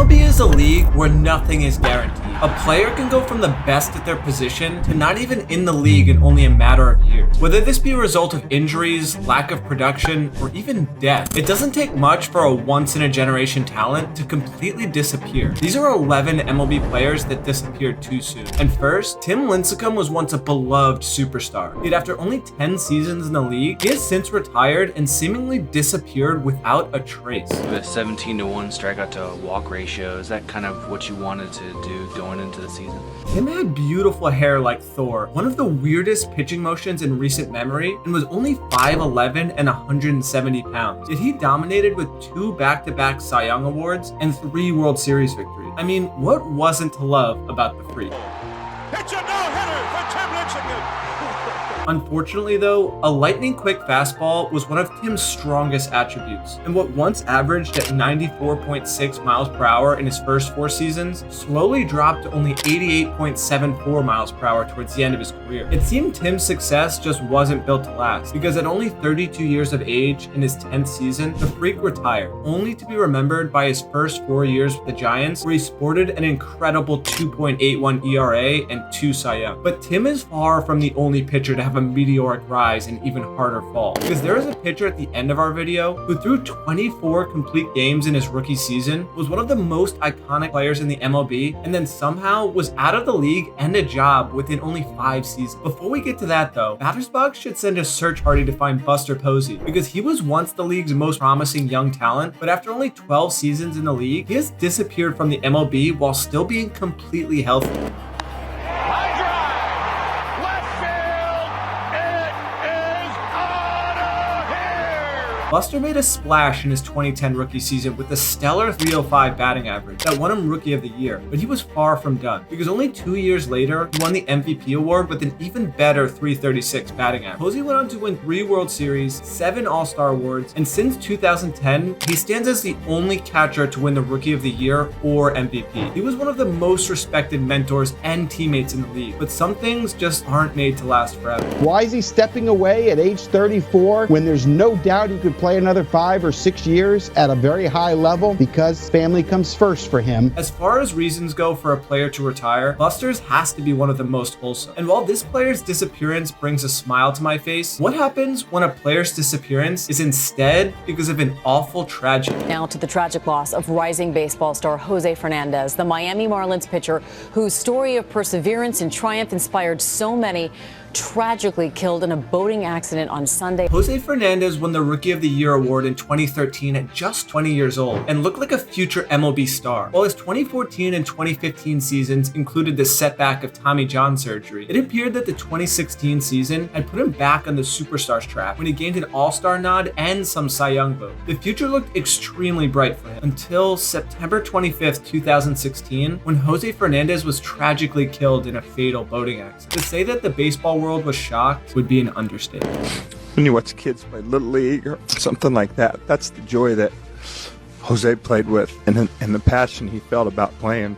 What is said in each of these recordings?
MLB is a league where nothing is guaranteed. A player can go from the best at their position to not even in the league in only a matter of years. Whether this be a result of injuries, lack of production, or even death, it doesn't take much for a once-in-a-generation talent to completely disappear. These are 11 MLB players that disappeared too soon. And first, Tim Lincecum was once a beloved superstar. Yet after only 10 seasons in the league, he has since retired and seemingly disappeared without a trace. The 17-to-1 strikeout to walk ratio, is that kind of what you wanted to do going into the season? Tim had beautiful hair like Thor, one of the weirdest pitching motions in recent memory, and was only 5'11" and 170 pounds. Yet he dominated with 2 back-to-back Cy Young awards and 3 World Series victories. I mean, what wasn't to love about the freak? It's a no-hitter for Tim Lincecum. Unfortunately though, a lightning-quick fastball was one of Tim's strongest attributes, and what once averaged at 94.6 miles per hour in his first 4 seasons slowly dropped to only 88.74 miles per hour towards the end of his career. It seemed Tim's success just wasn't built to last, because at only 32 years of age in his 10th season, the freak retired, only to be remembered by his first 4 years with the Giants, where he sported an incredible 2.81 ERA and 2 Cy Young. But Tim is far from the only pitcher to have a meteoric rise and even harder fall, because there is a pitcher at the end of our video who threw 24 complete games in his rookie season, was one of the most iconic players in the MLB, and then somehow was out of the league and a job within only 5 seasons. Before we get to that though, Batter's Box should send a search party to find Buster Posey, because he was once the league's most promising young talent, but after only 12 seasons in the league, he has disappeared from the MLB while still being completely healthy. Buster made a splash in his 2010 rookie season with a stellar .305 batting average that won him Rookie of the Year, but he was far from done, because only 2 years later, he won the MVP award with an even better .336 batting average. Posey went on to win 3 World Series, 7 All-Star awards, and since 2010, he stands as the only catcher to win the Rookie of the Year or MVP. He was one of the most respected mentors and teammates in the league, but some things just aren't made to last forever. Why is he stepping away at age 34 when there's no doubt he could play another 5 or 6 years at a very high level? Because family comes first for him. As far as reasons go for a player to retire, Buster's has to be one of the most wholesome. And while this player's disappearance brings a smile to my face, what happens when a player's disappearance is instead because of an awful tragedy? Now to the tragic loss of rising baseball star Jose Fernandez, the Miami Marlins pitcher whose story of perseverance and triumph inspired so many, tragically killed in a boating accident on Sunday. Jose Fernandez won the Rookie of the Year award in 2013 at just 20 years old and looked like a future MLB star. While his 2014 and 2015 seasons included the setback of Tommy John surgery, it appeared that the 2016 season had put him back on the superstars track when he gained an All-Star nod and some Cy Young votes. The future looked extremely bright for him until September 25th, 2016, when Jose Fernandez was tragically killed in a fatal boating accident. To say that the baseball world was shocked would be an understatement. When you watch kids play Little League or something like that, that's the joy that Jose played with, and the passion he felt about playing.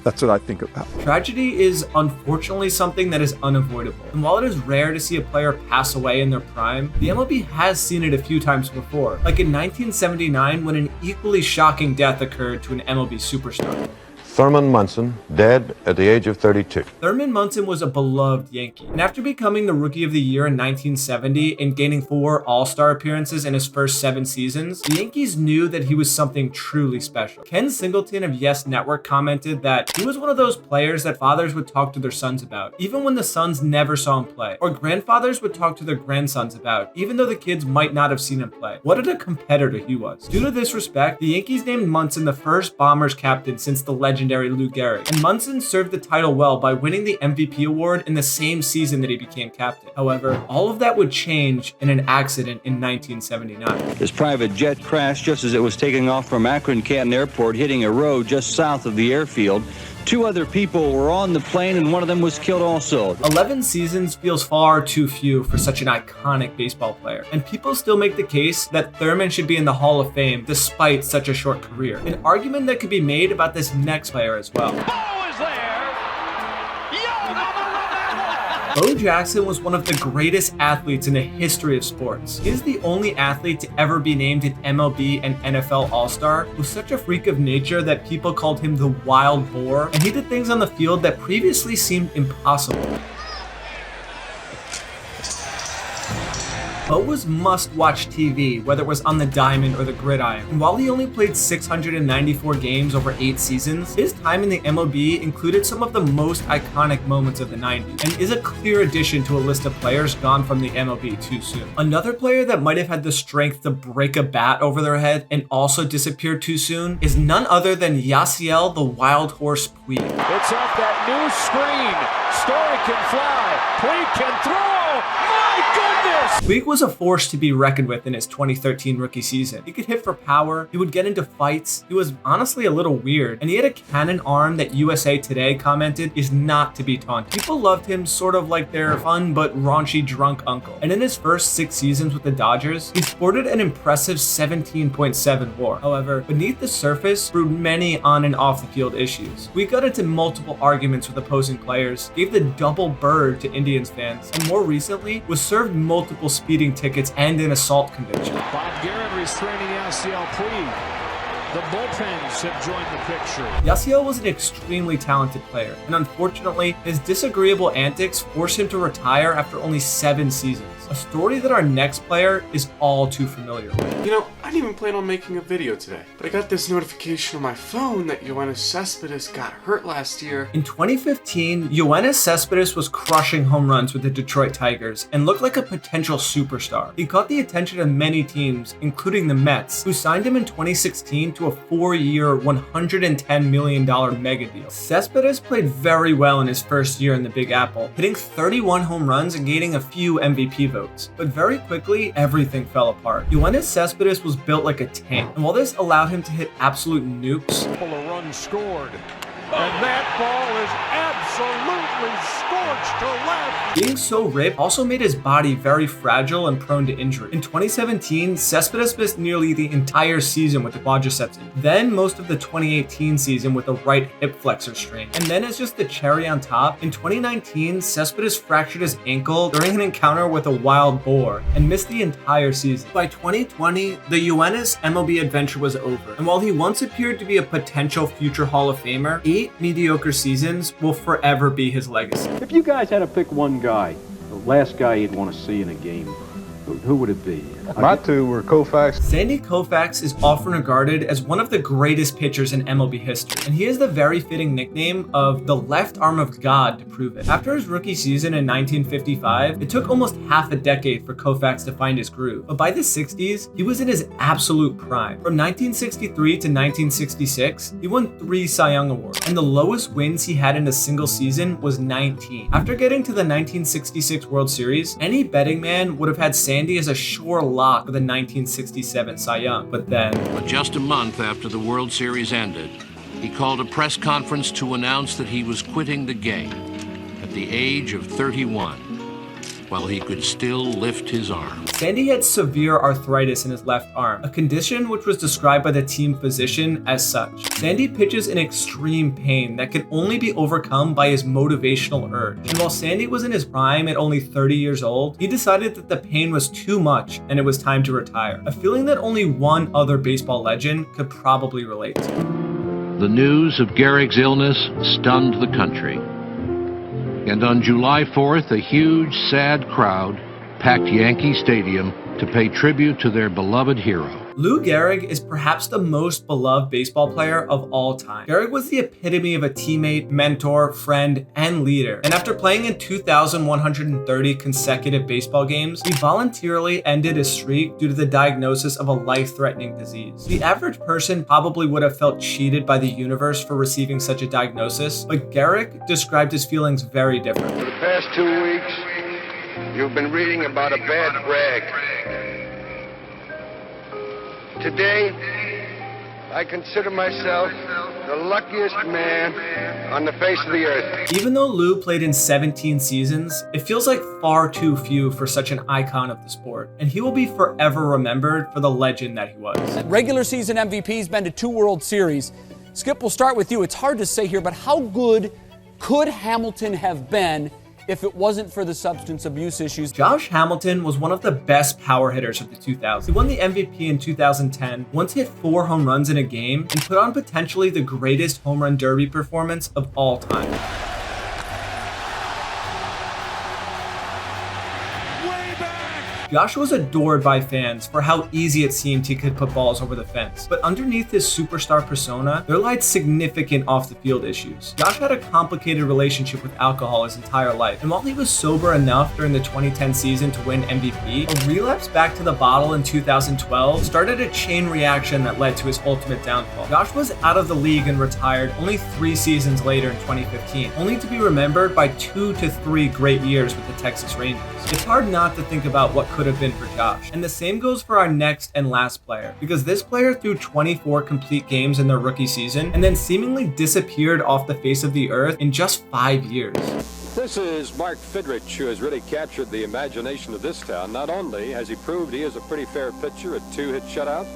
That's what I think about. Tragedy is unfortunately something that is unavoidable. And while it is rare to see a player pass away in their prime, the MLB has seen it a few times before, like in 1979 when an equally shocking death occurred to an MLB superstar. Thurman Munson, dead at the age of 32. Thurman Munson was a beloved Yankee, and after becoming the Rookie of the Year in 1970 and gaining 4 All-Star appearances in his first 7 seasons, the Yankees knew that he was something truly special. Ken Singleton of Yes Network commented that he was one of those players that fathers would talk to their sons about, even when the sons never saw him play, or grandfathers would talk to their grandsons about, even though the kids might not have seen him play. What a competitor he was. Due to this respect, the Yankees named Munson the first Bombers captain since the legendary Lou Gehrig, and Munson served the title well by winning the MVP award in the same season that he became captain. However, all of that would change in an accident in 1979. His private jet crashed just as it was taking off from Akron-Canton Airport, hitting a road just south of the airfield. 2 other people were on the plane, and one of them was killed also. 11 seasons feels far too few for such an iconic baseball player, and people still make the case that Thurman should be in the Hall of Fame despite such a short career. An argument that could be made about this next player as well. Ball is there. Bo Jackson was one of the greatest athletes in the history of sports. He is the only athlete to ever be named an MLB and NFL All-Star, with such a freak of nature that people called him the Wild Boar, and he did things on the field that previously seemed impossible. Bo was must-watch TV, whether it was on the diamond or the gridiron. And while he only played 694 games over 8 seasons, his time in the MLB included some of the most iconic moments of the 90s, and is a clear addition to a list of players gone from the MLB too soon. Another player that might have had the strength to break a bat over their head and also disappeared too soon is none other than Yasiel the Wild Horse Puig. It's off that new screen. Story can fly. Puig can throw. My goodness! Puig was a force to be reckoned with in his 2013 rookie season. He could hit for power, he would get into fights, he was honestly a little weird, and he had a cannon arm that USA Today commented is not to be taunted. People loved him sort of like their fun but raunchy drunk uncle. And in his first 6 seasons with the Dodgers, he sported an impressive 17.7 WAR. However, beneath the surface brewed many on and off the field issues. We got into multiple arguments with opposing players, gave the double bird to Indians fans, and more recently was served multiple speeding tickets and an assault conviction. Bob Gehrig restraining Yasiel Puig. The bullpens have joined the picture. Yasiel was an extremely talented player, and unfortunately, his disagreeable antics forced him to retire after only 7 seasons. A story that our next player is all too familiar with. You know, I didn't even plan on making a video today, but I got this notification on my phone that Yoenes Cespedes got hurt last year. In 2015, Yoenes Cespedes was crushing home runs with the Detroit Tigers and looked like a potential superstar. He caught the attention of many teams, including the Mets, who signed him in 2016 to a 4-year, $110 million mega deal. Cespedes played very well in his first year in the Big Apple, hitting 31 home runs and gaining a few MVP votes. But very quickly, everything fell apart. Yoenes Cespedes was built like a tank, and while this allowed him to hit absolute nukes, A run scored. And that ball is absolutely scorched to left. being so ripped also made his body very fragile and prone to injury. In 2017, Cespedes missed nearly the entire season with the quadriceps injury, then most of the 2018 season with a right hip flexor strain. And then as just the cherry on top, in 2019, Cespedes fractured his ankle during an encounter with a wild boar and missed the entire season. By 2020, the Yoenes MLB adventure was over, and while he once appeared to be a potential future Hall of Famer, 8 mediocre seasons will forever be his legacy. If you guys had to pick one guy, the last guy you'd want to see in a game, who would it be? My two were Koufax. Sandy Koufax is often regarded as one of the greatest pitchers in MLB history, and he has the very fitting nickname of the left arm of God to prove it. After his rookie season in 1955, it took almost half a decade for Koufax to find his groove, but by the 60s, he was in his absolute prime. From 1963 to 1966, he won 3 Cy Young Awards, and the lowest wins he had in a single season was 19. After getting to the 1966 World Series, any betting man would have had Sandy as a sure lock for the 1967 Cy Young, but then, just a month after the World Series ended, he called a press conference to announce that he was quitting the game at the age of 31, while he could still lift his arm. Sandy had severe arthritis in his left arm, a condition which was described by the team physician as such. Sandy pitches in extreme pain that can only be overcome by his motivational urge. And while Sandy was in his prime at only 30 years old, he decided that the pain was too much and it was time to retire, a feeling that only one other baseball legend could probably relate to. The news of Gehrig's illness stunned the country. And on July 4th, a huge, sad crowd packed Yankee Stadium to pay tribute to their beloved hero. Lou Gehrig is perhaps the most beloved baseball player of all time. Gehrig was the epitome of a teammate, mentor, friend, and leader. And after playing in 2,130 consecutive baseball games, he voluntarily ended his streak due to the diagnosis of a life-threatening disease. The average person probably would have felt cheated by the universe for receiving such a diagnosis, but Gehrig described his feelings very differently. For the past 2 weeks, you've been reading about a bad rag. Today, I consider myself the luckiest man on the face of the earth. Even though Lou played in 17 seasons, it feels like far too few for such an icon of the sport, and he will be forever remembered for the legend that he was. Regular season MVP's been to 2 World Series. Skip, we'll start with you. It's hard to say here, but how good could Hamilton have been if it wasn't for the substance abuse issues. Josh Hamilton was one of the best power hitters of the 2000s. He won the MVP in 2010, once hit 4 home runs in a game, and put on potentially the greatest home run derby performance of all time. Josh was adored by fans for how easy it seemed he could put balls over the fence, but underneath his superstar persona, there lied significant off-the-field issues. Josh had a complicated relationship with alcohol his entire life, and while he was sober enough during the 2010 season to win MVP, a relapse back to the bottle in 2012 started a chain reaction that led to his ultimate downfall. Josh was out of the league and retired only 3 seasons later in 2015, only to be remembered by 2 to 3 great years with the Texas Rangers. It's hard not to think about what could have been for Josh. And the same goes for our next and last player, because this player threw 24 complete games in their rookie season and then seemingly disappeared off the face of the earth in just 5 years. This is Mark Fidrych, who has really captured the imagination of this town. Not only has he proved he is a pretty fair pitcher, a 2-hit shutout,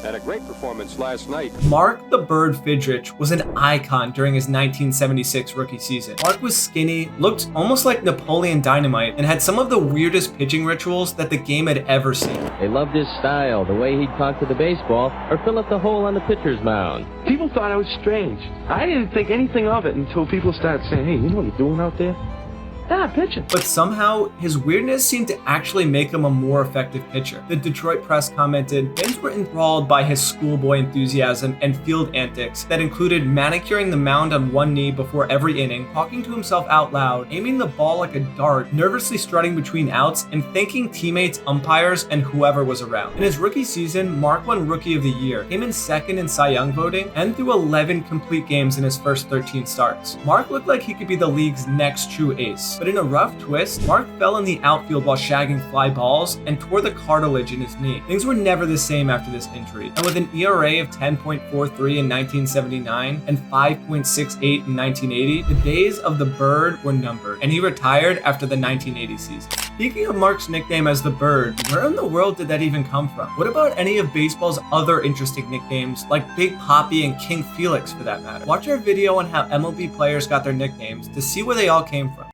and a great performance last night. Mark the Bird Fidrych was an icon during his 1976 rookie season. Mark was skinny, looked almost like Napoleon Dynamite, and had some of the weirdest pitching rituals that the game had ever seen. They loved his style, the way he'd talk to the baseball, or fill up the hole on the pitcher's mound. People thought I was strange. I didn't think anything of it until people started saying, hey, you know what you're doing out there? Yeah, pitching. But somehow, his weirdness seemed to actually make him a more effective pitcher. The Detroit Press commented, fans were enthralled by his schoolboy enthusiasm and field antics that included manicuring the mound on one knee before every inning, talking to himself out loud, aiming the ball like a dart, nervously strutting between outs, and thanking teammates, umpires, and whoever was around. In his rookie season, Mark won Rookie of the Year, came in second in Cy Young voting, and threw 11 complete games in his first 13 starts. Mark looked like he could be the league's next true ace. But in a rough twist, Mark fell in the outfield while shagging fly balls and tore the cartilage in his knee. Things were never the same after this injury, and with an ERA of 10.43 in 1979 and 5.68 in 1980, the days of the Bird were numbered, and he retired after the 1980 season. Speaking of Mark's nickname as the Bird, where in the world did that even come from? What about any of baseball's other interesting nicknames, like Big Papi and King Felix for that matter? Watch our video on how MLB players got their nicknames to see where they all came from.